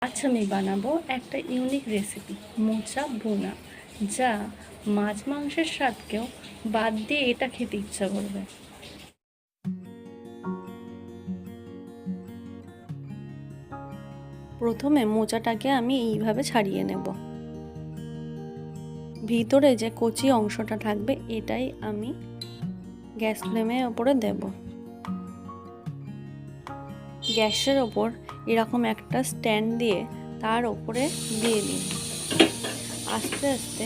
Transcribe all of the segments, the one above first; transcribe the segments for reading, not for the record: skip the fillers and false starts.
আজ আমি বানাবো একটা ইউনিক রেসিপি, মোচা ভুনা, যা মাছ মাংসের স্বাদকেও বাদ দিয়ে এটা খেতে ইচ্ছা করবে। প্রথমে মোচাটাকে আমি এইভাবে ছাড়িয়ে নেব। ভিতরে যে কচি অংশটা থাকবে এটাই আমি গ্যাস ফ্লেমের ওপরে দেব। গ্যাসের ওপর এরকম একটা স্ট্যান্ড দিয়ে তার ওপরে দিয়ে দিন। আস্তে আস্তে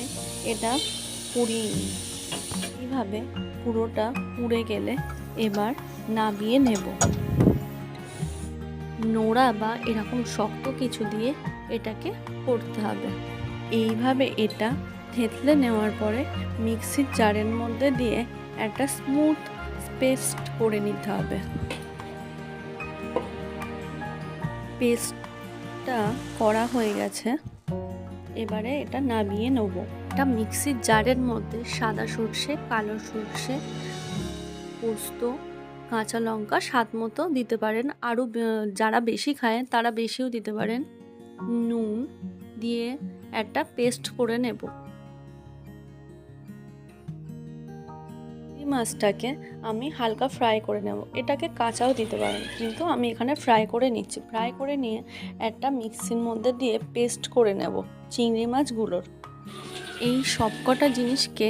এটা পুড়িয়ে নিন। এইভাবে পুরোটা পুড়ে গেলে এবার নামিয়ে নেব। নোড়া বা এরকম শক্ত কিছু দিয়ে এটাকে করতে হবে। এইভাবে এটা থেতলে নেওয়ার পরে মিক্সির জারের মধ্যে দিয়ে একটা স্মুথ পেস্ট করে নিতে হবে। পেস্টটা করা হয়ে গেছে, এবারে এটা নামিয়ে নেব। এটা মিক্সির জারের মধ্যে সাদা সর্ষে, কালো সর্ষে, পোস্ত, কাঁচা লঙ্কা স্বাদ মতো দিতে পারেন, আরও যারা বেশি খায় তারা বেশিও দিতে পারেন। নুন দিয়ে একটা পেস্ট করে নেব। এই মাছটাকে আমি হালকা ফ্রাই করে নেব। এটাকে কাঁচাও দিতে পারেন, কিন্তু আমি এখানে ফ্রাই করে নিচ্ছি। ফ্রাই করে নিয়ে একটা মিক্সির মধ্যে দিয়ে পেস্ট করে নেব চিংড়ি মাছগুলোর। এই সবকটা জিনিসকে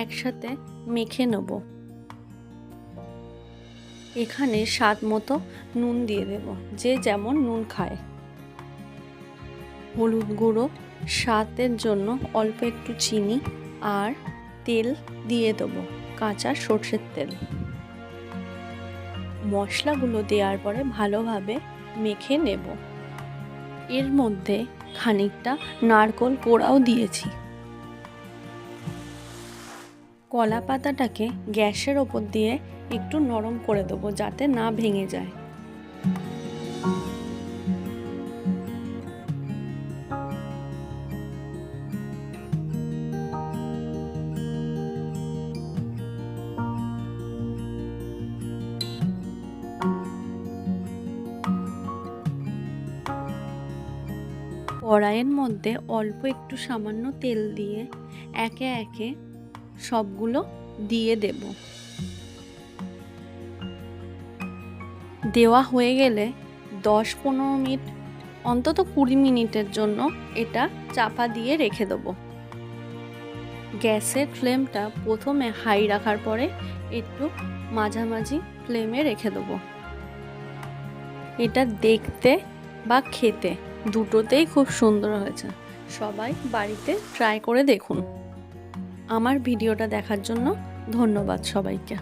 একসাথে মেখে নেব। এখানে স্বাদ মতো নুন দিয়ে দেব, যে যেমন নুন খায়। হলুদ গুঁড়ো, স্বাদের জন্য অল্প একটু চিনি, আর তেল দিয়ে দেবো, কাঁচা সর্ষের তেল। মশলাগুলো দেওয়ার পরে ভালোভাবে মেখে নেব। এর মধ্যে খানিকটা নারকেল কোড়াও দিয়েছি। কলা পাতাটাকে গ্যাসের ওপর দিয়ে একটু নরম করে দেবো, যাতে না ভেঙে যায়। কড়াইয়ের মধ্যে অল্প একটু সামান্য তেল দিয়ে একে একে সবগুলো দিয়ে দেব। দেওয়া হয়ে গেলে 10-15 মিনিট, অন্তত 20 মিনিটের জন্য এটা চাপা দিয়ে রেখে দেবো। গ্যাসের ফ্লেমটা প্রথমে হাই রাখার পরে একটু মাঝামাঝি ফ্লেমে রেখে দেবো। এটা দেখতে বা খেতে দুটোতেই খুব সুন্দর হয়েছে। সবাই বাড়িতে ট্রাই করে দেখুন। আমার ভিডিওটা দেখার জন্য ধন্যবাদ সবাইকে।